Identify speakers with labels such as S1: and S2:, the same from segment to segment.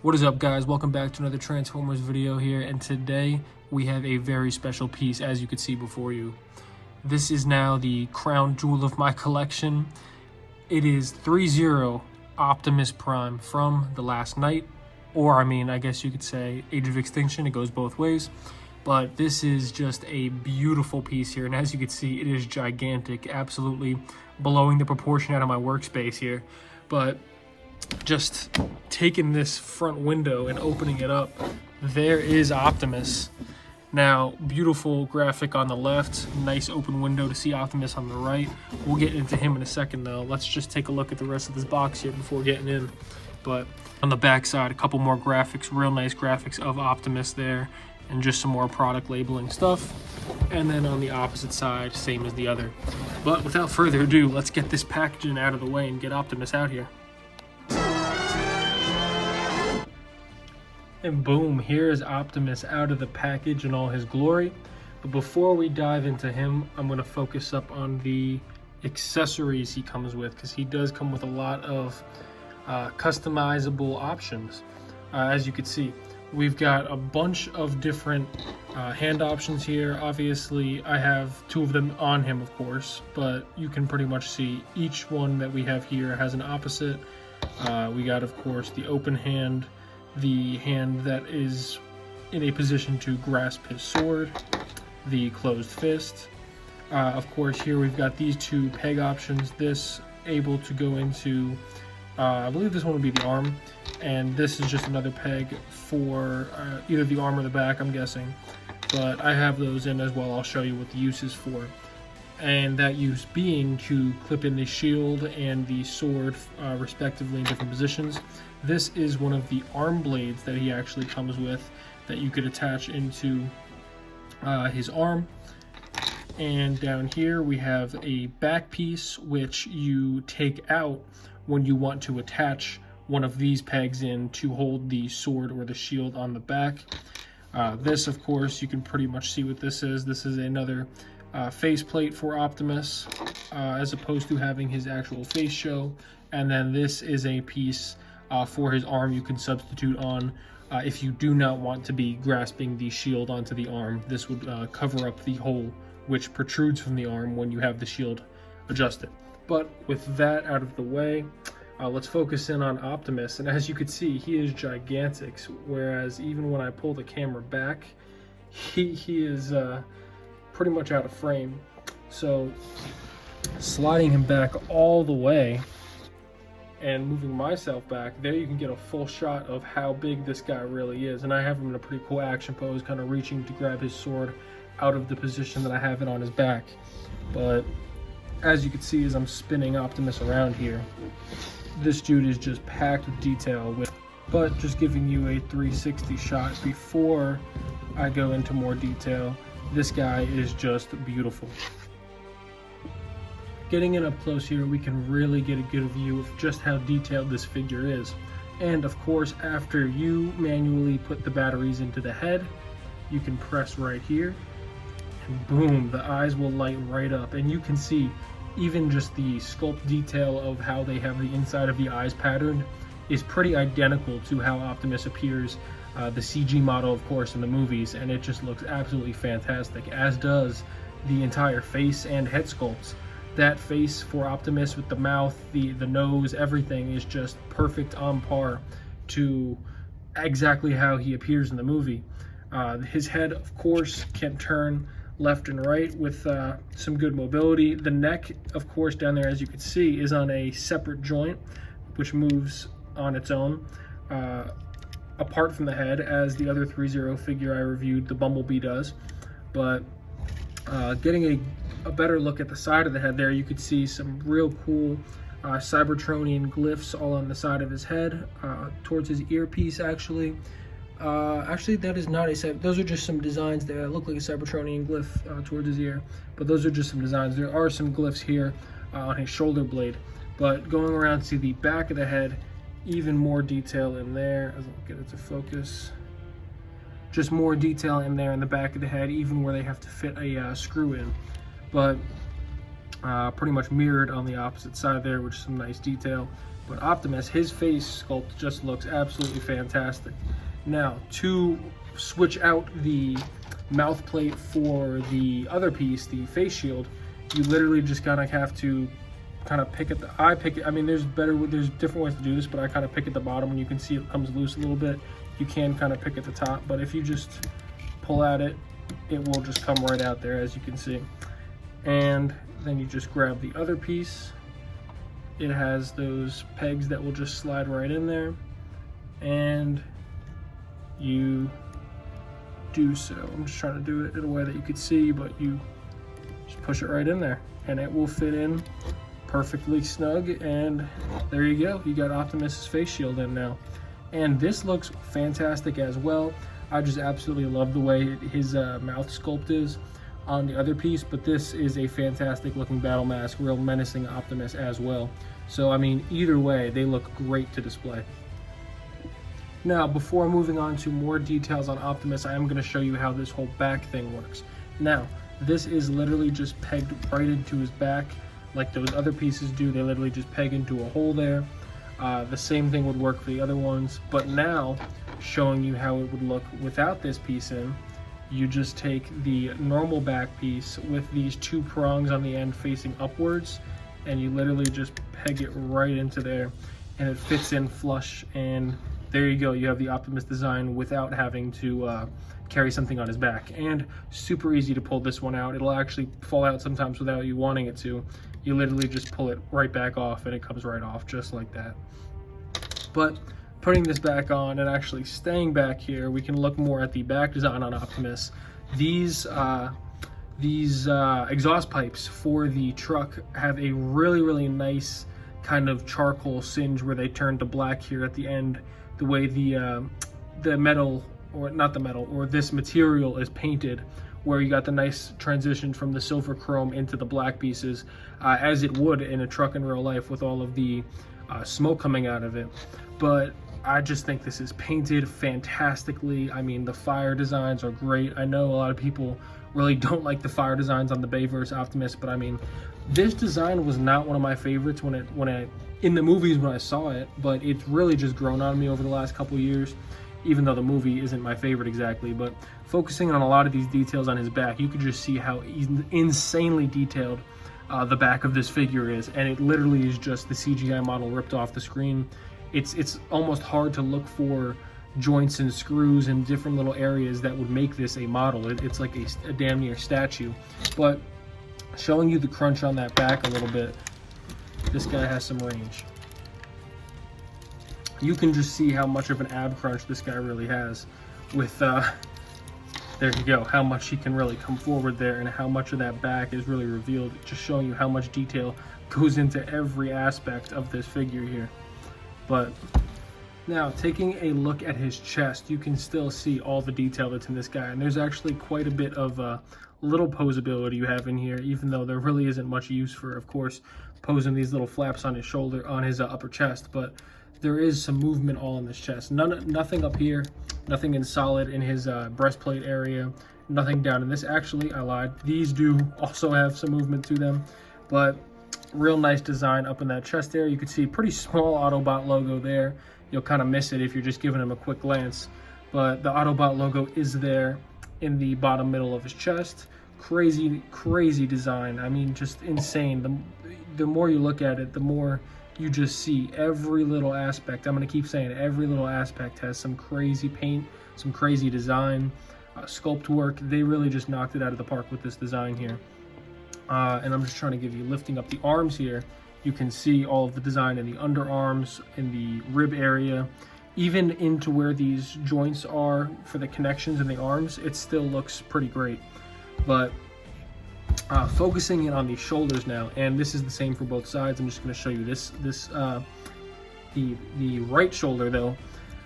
S1: What is up, guys? Welcome back to another Transformers video here, and today we have a very special piece, as you can see before you. This is now the crown jewel of my collection. It is ThreeZero Optimus Prime from The Last Knight, or I guess you could say Age of Extinction. It goes both ways. But this is just a beautiful piece here, and as you can see, it is gigantic, absolutely blowing the proportion out of my workspace here. But just taking this front window and opening it up, there is Optimus. Now, beautiful graphic on the left, nice open window to see Optimus on the right. We'll get into him in a second though. Let's just take a look at the rest of this box here before getting in. But on the back side, a couple more graphics, real nice graphics of Optimus there, and just some more product labeling stuff. And then on the opposite side, same as the other. But without further ado, let's get this packaging out of the way and get Optimus out here. And boom, here is Optimus out of the package in all his glory. But before we dive into him, I'm going to focus up on the accessories he comes with, because he does come with a lot of customizable options. As you can see, we've got a bunch of different hand options here. Obviously, I have two of them on him, of course, but you can pretty much see each one that we have here has an opposite. We got, of course, the open hand, the hand that is in a position to grasp his sword, the closed fist. Of course, here we've got these two peg options. This able to go into, I believe this one would be the arm, and this is just another peg for either the arm or the back, I'm guessing. But I have those in as well. I'll show you what the use is for. And that use being to clip in the shield and the sword respectively in different positions. This is one of the arm blades that he actually comes with that you could attach into his arm. And down here we have a back piece which you take out when you want to attach one of these pegs in to hold the sword or the shield on the back. This, of course, you can pretty much see what this is. This is another faceplate for Optimus, as opposed to having his actual face show. And then this is a piece for his arm you can substitute on if you do not want to be grasping the shield onto the arm. This would cover up the hole which protrudes from the arm when you have the shield adjusted. But with that out of the way, let's focus in on Optimus. And as you can see, he is gigantic, whereas even when I pull the camera back, he is pretty much out of frame. So sliding him back all the way and moving myself back, there you can get a full shot of how big this guy really is. And I have him in a pretty cool action pose, kind of reaching to grab his sword out of the position that I have it on his back. But as you can see, as I'm spinning Optimus around here, this dude is just packed with detail. But just giving you a 360 shot before I go into more detail, this guy is just beautiful. Getting in up close here, we can really get a good view of just how detailed this figure is. And of course, after you manually put the batteries into the head, you can press right here, and boom, the eyes will light right up. And you can see even just the sculpt detail of how they have the inside of the eyes patterned is pretty identical to how Optimus appears, the CG model, of course, in the movies, and it just looks absolutely fantastic, as does the entire face and head sculpts. That face for Optimus with the mouth, the nose, everything is just perfect, on par to exactly how he appears in the movie. His head, of course, can turn left and right with some good mobility. The neck, of course, down there, as you can see, is on a separate joint, which moves on its own, apart from the head, as the other ThreeZero figure I reviewed, the Bumblebee, does. But getting a better look at the side of the head there, you could see some real cool Cybertronian glyphs all on the side of his head, towards his earpiece, actually. Actually, that is not a those are just some designs there that look like a Cybertronian glyph towards his ear, but those are just some designs. There are some glyphs here on his shoulder blade, but going around to the back of the head, even more detail in there. As I'll get it to focus, just more detail in there in the back of the head, even where they have to fit a screw in. But pretty much mirrored on the opposite side there, which is some nice detail. But Optimus, his face sculpt just looks absolutely fantastic. Now, to switch out the mouth plate for the other piece, the face shield, you literally just kind of have to kind of pick at the, I mean, there's different ways to do this, but I kind of pick at the bottom, and you can see it comes loose a little bit. You can kind of pick at the top, but if you just pull at it, it will just come right out there, as you can see. And then you just grab the other piece. It has those pegs that will just slide right in there, and you do so. I'm just trying to do it in a way that you could see, but you just push it right in there, and it will fit in perfectly snug, and there you go. You got Optimus's face shield in now. And this looks fantastic as well. I just absolutely love the way his mouth sculpt is on the other piece, but this is a fantastic looking battle mask, real menacing Optimus as well. So I mean, either way, they look great to display. Now, before moving on to more details on Optimus, I am going to show you how this whole back thing works. Now, this is literally just pegged right into his back like those other pieces do. They literally just peg into a hole there. The same thing would work for the other ones, but now showing you how it would look without this piece in. You just take the normal back piece with these two prongs on the end facing upwards, and you literally just peg it right into there, and it fits in flush, and there you go. You have the Optimus design without having to carry something on his back, and super easy to pull this one out. It'll actually fall out sometimes without you wanting it to. You literally just pull it right back off, and it comes right off just like that. But putting this back on and actually staying back here, we can look more at the back design on Optimus. These exhaust pipes for the truck have a really nice kind of charcoal singe where they turn to black here at the end. The way the metal, or not the metal, or this material is painted, where you got the nice transition from the silver chrome into the black pieces, as it would in a truck in real life with all of the smoke coming out of it. But I just think this is painted fantastically. I mean, the fire designs are great. I know a lot of people really don't like the fire designs on the Bayverse Optimus, but I mean, this design was not one of my favorites in the movies when I saw it, but it's really just grown on me over the last couple years, even though the movie isn't my favorite exactly. But focusing on a lot of these details on his back, you could just see how insanely detailed the back of this figure is, and it literally is just the CGI model ripped off the screen. It's almost hard to look for joints and screws in different little areas that would make this a model. It's like a damn near statue. But showing you the crunch on that back a little bit, this guy has some range. You can just see how much of an ab crunch this guy really has with, there you go, how much he can really come forward there and how much of that back is really revealed, just showing you how much detail goes into every aspect of this figure here. But now, taking a look at his chest, you can still see all the detail that's in this guy, and there's actually quite a bit of little posability you have in here, even though there really isn't much use for, of course, posing these little flaps on his shoulder, on his upper chest. But there is some movement all in this chest. Nothing up here, nothing in solid in his breastplate area, nothing down in this. Actually, I lied. These do also have some movement to them, but real nice design up in that chest area. You can see a pretty small Autobot logo there. You'll kind of miss it if you're just giving him a quick glance, but the Autobot logo is there in the bottom middle of his chest. Crazy design. I mean, just insane. The more you look at it, the more you just see every little aspect. I'm going to keep saying it. Every little aspect has some crazy paint, some crazy design, sculpt work. They really just knocked it out of the park with this design here. And I'm just trying to give you, lifting up the arms here, you can see all of the design in the underarms, in the rib area, even into where these joints are for the connections in the arms. It still looks pretty great. But focusing in on the shoulders now, and this is the same for both sides. I'm just going to show you the right shoulder though,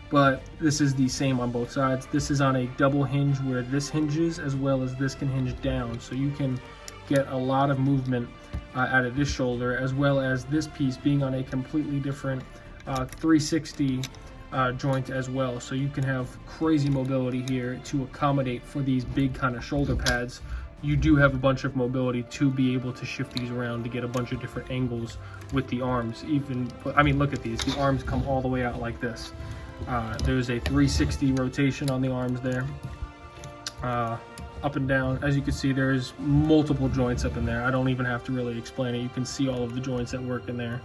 S1: but this is the same on both sides. This is on a double hinge where this hinges as well as this can hinge down, so you can get a lot of movement out of this shoulder, as well as this piece being on a completely different 360 joint as well. So you can have crazy mobility here to accommodate for these big kind of shoulder pads you do have a bunch of mobility to be able to shift these around to get a bunch of different angles with the arms. Even, I mean, look at these. The arms come all the way out like this. There's a 360 rotation on the arms there. Up and down. As you can see, there's multiple joints up in there. I don't even have to really explain it. You can see all of the joints that work in there.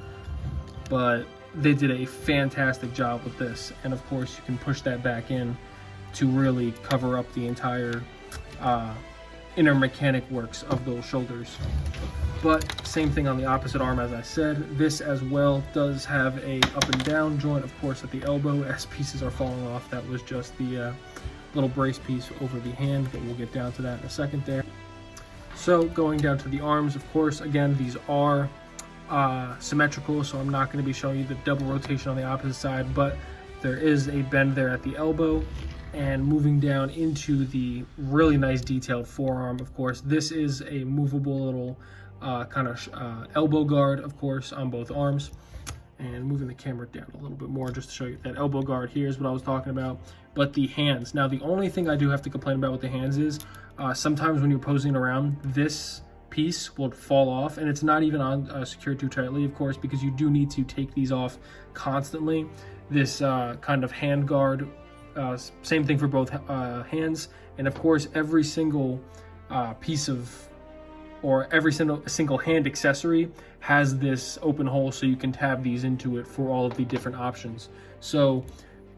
S1: But they did a fantastic job with this. And of course, you can push that back in to really cover up the entire inner mechanic works of those shoulders. But same thing on the opposite arm, as I said. This as well does have a up and down joint, of course, at the elbow as pieces are falling off. That was just the little brace piece over the hand, but we'll get down to that in a second there. So going down to the arms, of course, again, these are symmetrical, so I'm not going to be showing you the double rotation on the opposite side, but there is a bend there at the elbow. And moving down into the really nice detailed forearm, of course, this is a movable little kind of elbow guard, of course, on both arms. And moving the camera down a little bit more just to show you that elbow guard here is what I was talking about. But the hands, now the only thing I do have to complain about with the hands is sometimes when you're posing around, this piece will fall off, and it's not even on secured too tightly, of course, because you do need to take these off constantly. This kind of hand guard, same thing for both hands, and of course every single piece of, or every single hand accessory has this open hole, so you can tab these into it for all of the different options. So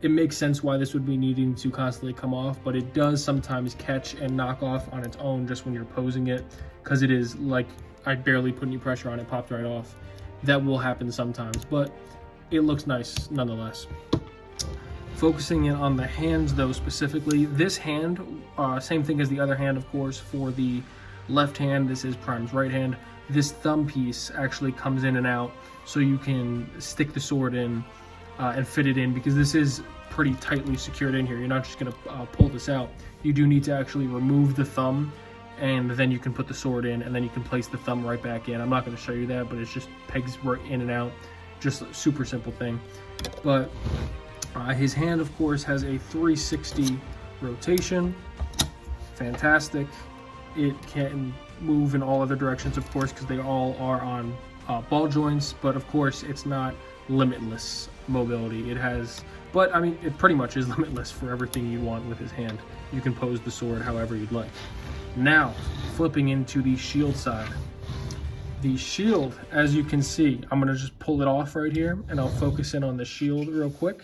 S1: it makes sense why this would be needing to constantly come off, but it does sometimes catch and knock off on its own just when you're posing it, because it is like, I barely put any pressure on it, popped right off. That will happen sometimes, but it looks nice nonetheless. Focusing in on the hands though, specifically, this hand, same thing as the other hand, of course. For the left hand, this is Prime's right hand. This thumb piece actually comes in and out, so you can stick the sword in and fit it in, because this is pretty tightly secured in here. You're not just gonna pull this out. You do need to actually remove the thumb, and then you can put the sword in, and then you can place the thumb right back in. I'm not gonna show you that, but it's just pegs right in and out. Just a super simple thing. But his hand, of course, has a 360 rotation. Fantastic. It can move in all other directions, of course, because they all are on ball joints, but of course it's not limitless mobility. It has, but I mean, it pretty much is limitless for everything you want with his hand. You can pose the sword however you'd like. Now, flipping into the shield side. The shield, as you can see, I'm gonna just pull it off right here, and I'll focus in on the shield real quick.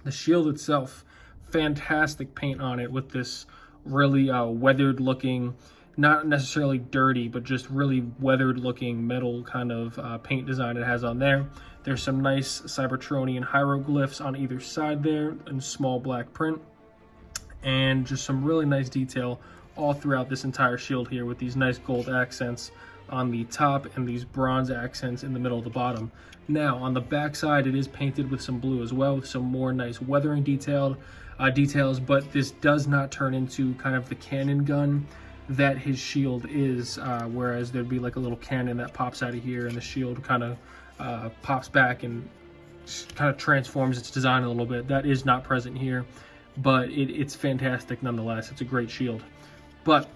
S1: The shield itself, fantastic paint on it with this really weathered looking, not necessarily dirty, but just really weathered looking metal kind of paint design it has on there. There's some nice Cybertronian hieroglyphs on either side there in small black print, and just some really nice detail all throughout this entire shield here with these nice gold accents on the top and these bronze accents in the middle of the bottom. Now on the back side, it is painted with some blue as well, with some more nice weathering details, but this does not turn into kind of the cannon gun that his shield is, whereas there'd be like a little cannon that pops out of here, and the shield kind of pops back and kind of transforms its design a little bit. That is not present here, but it's fantastic nonetheless. It's a great shield. But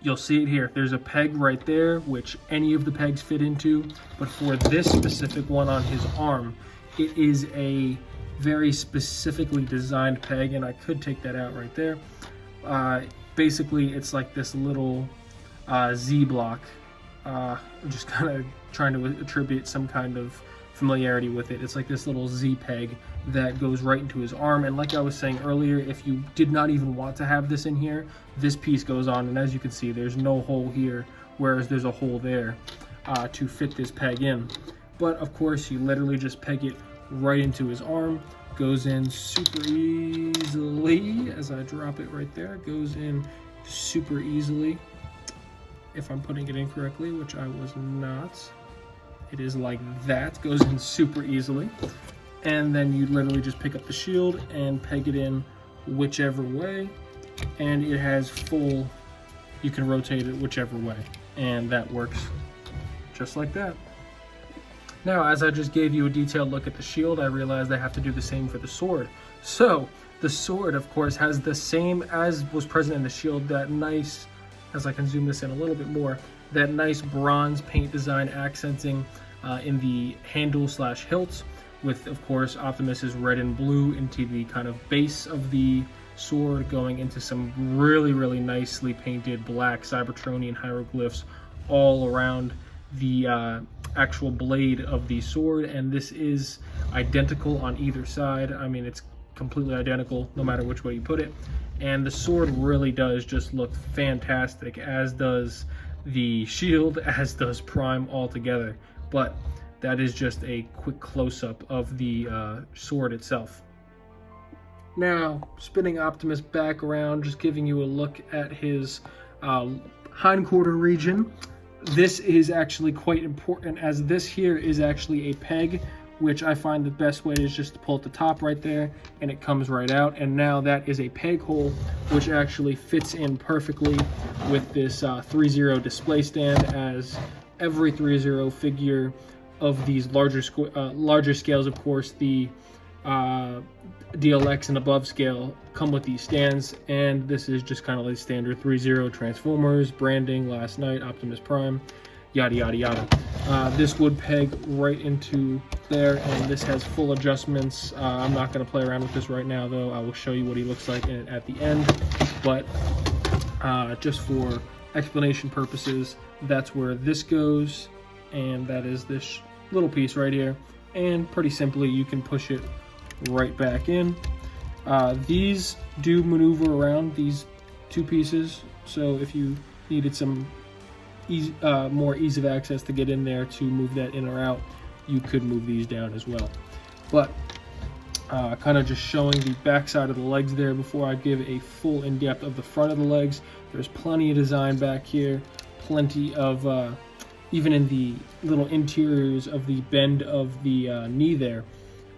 S1: you'll see it here. There's a peg right there, which any of the pegs fit into. But for this specific one on his arm, it is a very specifically designed peg, and I could take that out right there. Basically, it's like this little Z block. I'm just kind of trying to attribute some kind of familiarity with it. It's like this little Z peg that goes right into his arm, and like I was saying earlier, if you did not even want to have this in here, this piece goes on, and as you can see, there's no hole here, whereas there's a hole there to fit this peg in. But of course, you literally just peg it right into his arm. Goes in super easily. As I drop it right there, it goes in super easily. If I'm putting it in correctly, which I was not, it is like that. Goes in super easily. And then you literally just pick up the shield and peg it in whichever way, and it has full, you can rotate it whichever way, and that works just like that. Now, as I just gave you a detailed look at the shield, I realized I have to do the same for the sword. So the sword, of course, has the same as was present in the shield, that nice as I can zoom this in a little bit more, that nice bronze paint design accenting in the handle / hilts, with of course Optimus's red and blue into the kind of base of the sword, going into some really nicely painted black Cybertronian hieroglyphs all around the actual blade of the sword. And this is identical on either side. I mean, it's completely identical no matter which way you put it, and the sword really does just look fantastic, as does the shield, as does Prime altogether. But that is just a quick close-up of the sword itself. Now, spinning Optimus back around, just giving you a look at his hindquarter region. This is actually quite important, as this here is actually a peg, which I find the best way is just to pull at the top right there, and it comes right out. And now that is a peg hole, which actually fits in perfectly with this ThreeZero display stand, as every ThreeZero figure of these larger scales, of course, the DLX and above scale, come with these stands. And this is just kind of like standard ThreeZero Transformers branding, last night, Optimus Prime, yada yada yada. This would peg right into there, and this has full adjustments. I'm not going to play around with this right now, though. I will show you what he looks like at the end, but just for explanation purposes, that's where this goes, and that is this little piece right here. And pretty simply, you can push it right back in. These do maneuver around, these two pieces, so if you needed some more ease of access to get in there to move that in or out, you could move these down as well. But kind of just showing the back side of the legs there before I give a full in-depth of the front of the legs. There's plenty of design back here, plenty of even in the little interiors of the bend of the knee there,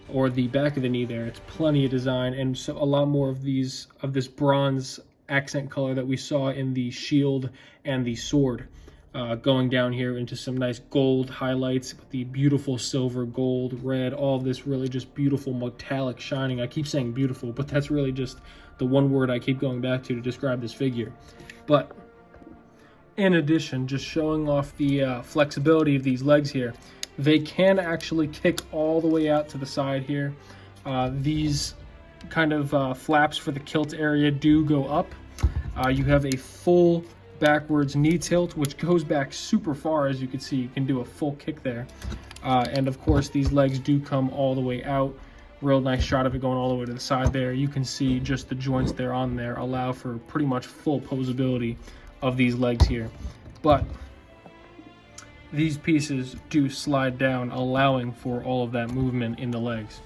S1: or the back of the knee there, it's plenty of design. And so a lot more of this bronze accent color that we saw in the shield and the sword, going down here into some nice gold highlights with the beautiful silver, gold, red, all of this really just beautiful metallic shining. I keep saying beautiful, but that's really just the one word I keep going back to describe this figure. But in addition, just showing off the flexibility of these legs here, they can actually kick all the way out to the side here. These kind of flaps for the kilt area do go up. You have a full backwards knee tilt, which goes back super far. As you can see, you can do a full kick there. And of course, these legs do come all the way out. Real nice shot of it going all the way to the side there. You can see just the joints there on there allow for pretty much full posability of these legs here. But these pieces do slide down, allowing for all of that movement in the legs.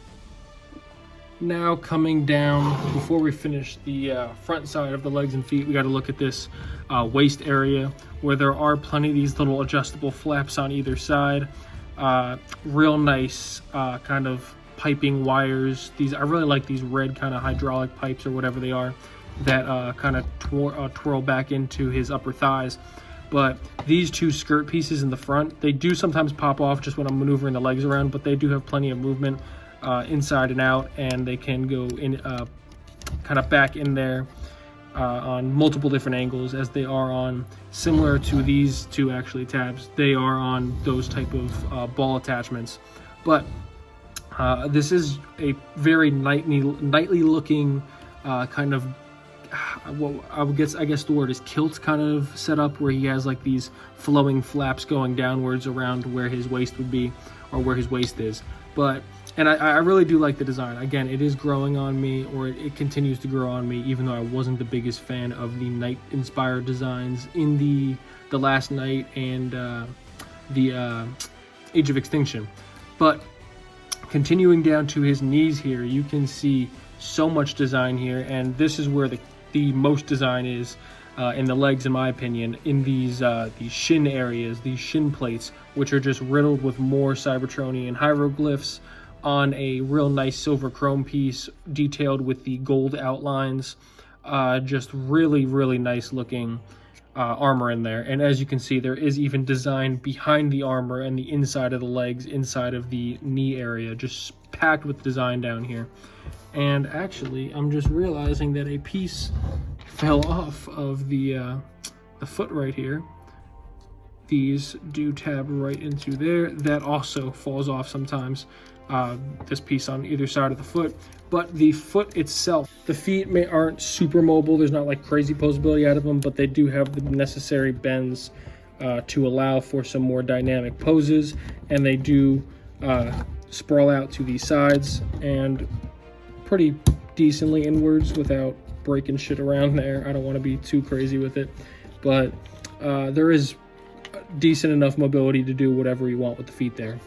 S1: Now coming down, before we finish the front side of the legs and feet, we got to look at this waist area, where there are plenty of these little adjustable flaps on either side. Real nice kind of piping wires. These, I really like these red kind of hydraulic pipes or whatever they are, that kind of twirl back into his upper thighs. But these two skirt pieces in the front, they do sometimes pop off just when I'm maneuvering the legs around, but they do have plenty of movement inside and out, and they can go in kind of back in there on multiple different angles, as they are on, similar to these two actually tabs, they are on those type of ball attachments. But this is a very knightly looking kind of, well, I guess the word is kilt kind of setup, where he has like these flowing flaps going downwards around where his waist would be, or where his waist is. But and I really do like the design. Again, it is growing on me, or it continues to grow on me, even though I wasn't the biggest fan of the knight inspired designs in the Last Knight and the Age of Extinction. But continuing down to his knees here, you can see so much design here, and this is where the most design is in the legs, in my opinion, in these shin areas, these shin plates, which are just riddled with more Cybertronian hieroglyphs on a real nice silver chrome piece, detailed with the gold outlines. Just really nice looking armor in there. And as you can see, there is even design behind the armor and the inside of the legs, inside of the knee area, just packed with design down here. And actually, I'm just realizing that a piece fell off of the the foot right here, these do tab right into there. That also falls off sometimes, this piece on either side of the foot. But the foot itself, the feet aren't super mobile. There's not like crazy posability out of them, but they do have the necessary bends to allow for some more dynamic poses, and they do sprawl out to the sides and pretty decently inwards without breaking shit around there. I don't want to be too crazy with it, but there is decent enough mobility to do whatever you want with the feet there.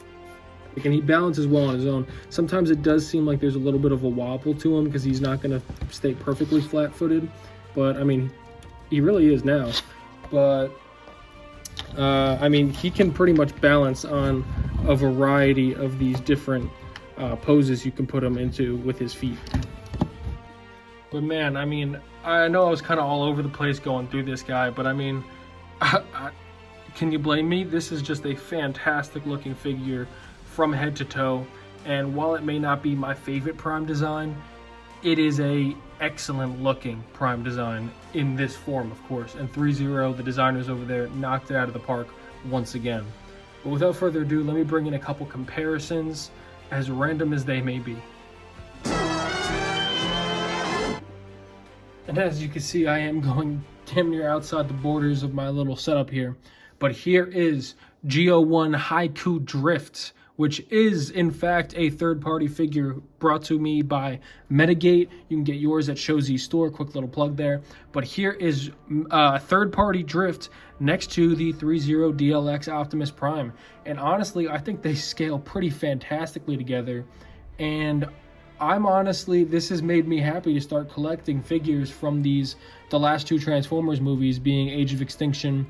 S1: And he balances well on his own. Sometimes it does seem like there's a little bit of a wobble to him because he's not going to stay perfectly flat-footed, but I mean, he really is now. But I mean, he can pretty much balance on a variety of these different poses you can put him into with his feet. But man, I mean, I know I was kind of all over the place going through this guy, but I mean, can you blame me? This is just a fantastic looking figure from head to toe, and while it may not be my favorite Prime design, it is a excellent looking Prime design in this form, of course, and ThreeZero, the designers over there, knocked it out of the park once again. But without further ado, let me bring in a couple comparisons, as random as they may be. And as you can see, I am going damn near outside the borders of my little setup here. But here is G01 Haiku Drift, which is in fact a third-party figure brought to me by Metagate. You can get yours at Showz's store, quick little plug there. But here is third-party Drift next to the ThreeZero DLX Optimus Prime. And honestly, I think they scale pretty fantastically together. And I'm honestly, this has made me happy to start collecting figures from the last two Transformers movies, being Age of Extinction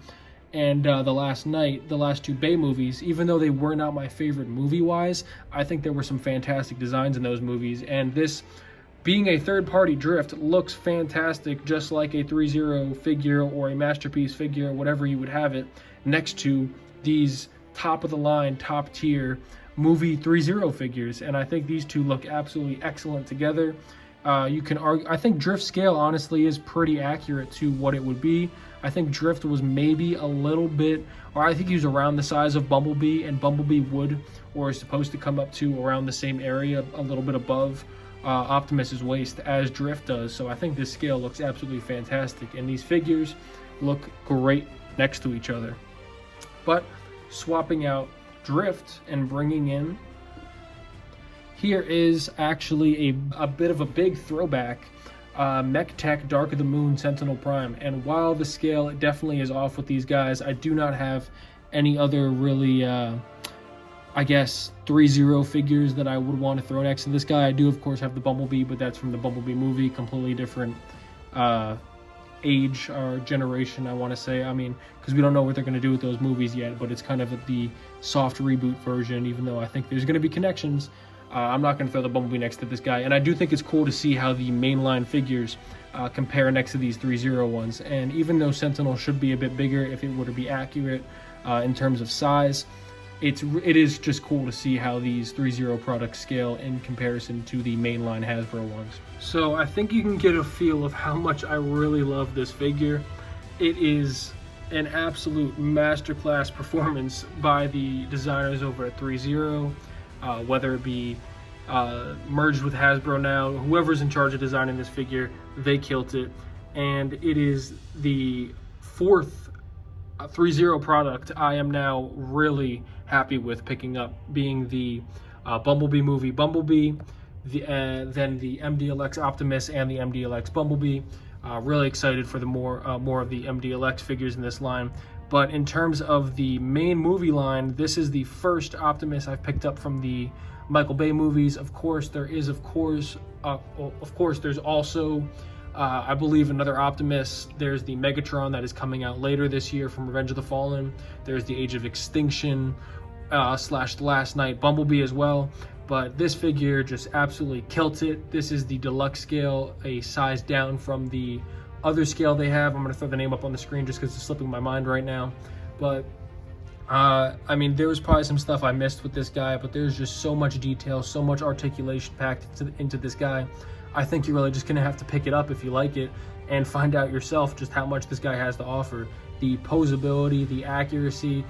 S1: and The Last Night, the last two Bay movies. Even though they were not my favorite movie-wise, I think there were some fantastic designs in those movies. And this, being a third-party Drift, looks fantastic, just like a ThreeZero figure or a Masterpiece figure, whatever you would have it, next to these top-of-the-line, top-tier movie ThreeZero figures. And I think these two look absolutely excellent together. You can argue, I think Drift scale honestly is pretty accurate to what it would be. I think Drift was maybe a little bit, or I think he was around the size of Bumblebee, and Bumblebee would, or is supposed to come up to around the same area, a little bit above Optimus's waist as Drift does. So I think this scale looks absolutely fantastic, and these figures look great next to each other. But swapping out Drift and bringing in, here is actually a bit of a big throwback, Mech Tech Dark of the Moon Sentinel Prime. And while the scale definitely is off with these guys, I do not have any other really, I guess, ThreeZero figures that I would want to throw next to this guy. I do, of course, have the Bumblebee, but that's from the Bumblebee movie, completely different age or generation, I want to say. I mean, because we don't know what they're going to do with those movies yet, but it's kind of the soft reboot version, even though I think there's going to be connections. I'm not going to throw the Bumblebee next to this guy, and I do think it's cool to see how the mainline figures compare next to these ThreeZero ones. And even though Sentinel should be a bit bigger if it were to be accurate in terms of size, it is just cool to see how these ThreeZero products scale in comparison to the mainline Hasbro ones. So I think you can get a feel of how much I really love this figure. It is an absolute masterclass performance by the designers over at ThreeZero. Whether it be merged with Hasbro now, whoever's in charge of designing this figure, they killed it. And it is the fourth ThreeZero product I am now really happy with picking up, being the Bumblebee movie Bumblebee, then the MDLX Optimus and the MDLX Bumblebee. Really excited for the more of the MDLX figures in this line. But in terms of the main movie line, this is the first Optimus I've picked up from the Michael Bay movies. Of course, there's also, I believe, another Optimus. There's the Megatron that is coming out later this year from Revenge of the Fallen. There's the Age of Extinction / The Last Night Bumblebee as well. But this figure just absolutely killed it. This is the deluxe scale, a size down from the other scale they have. I'm going to throw the name up on the screen just because it's slipping my mind right now. But I mean, there was probably some stuff I missed with this guy, but there's just so much detail, so much articulation packed into this guy. I think you're really just going to have to pick it up if you like it and find out yourself just how much this guy has to offer. the posability, the accuracy.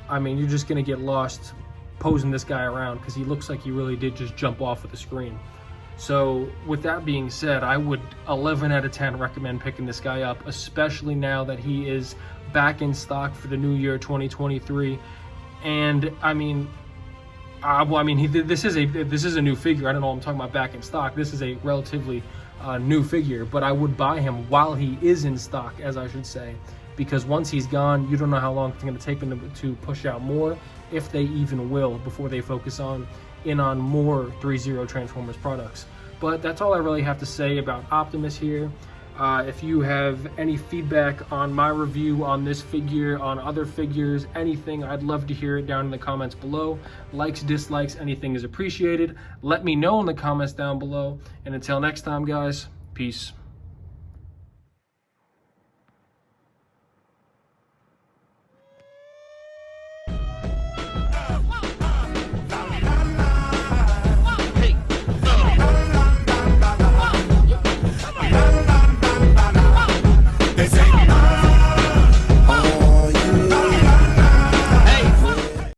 S1: I mean, you're just gonna get lost posing this guy around because he looks like he really did just jump off of the screen. So with that being said, I would 11 out of 10 recommend picking this guy up, especially now that he is back in stock for the new year 2023. And I mean, this is a new figure. I don't know what I'm talking about back in stock. This is a relatively new figure, but I would buy him while he is in stock, as I should say, because once he's gone, you don't know how long it's going to take them to push out more, if they even will, before they focus on more ThreeZero Transformers products. But that's all I really have to say about Optimus here. If you have any feedback on my review on this figure, on other figures, anything, I'd love to hear it down in the comments below. Likes, dislikes, anything is appreciated. Let me know in the comments down below. And until next time, guys, peace.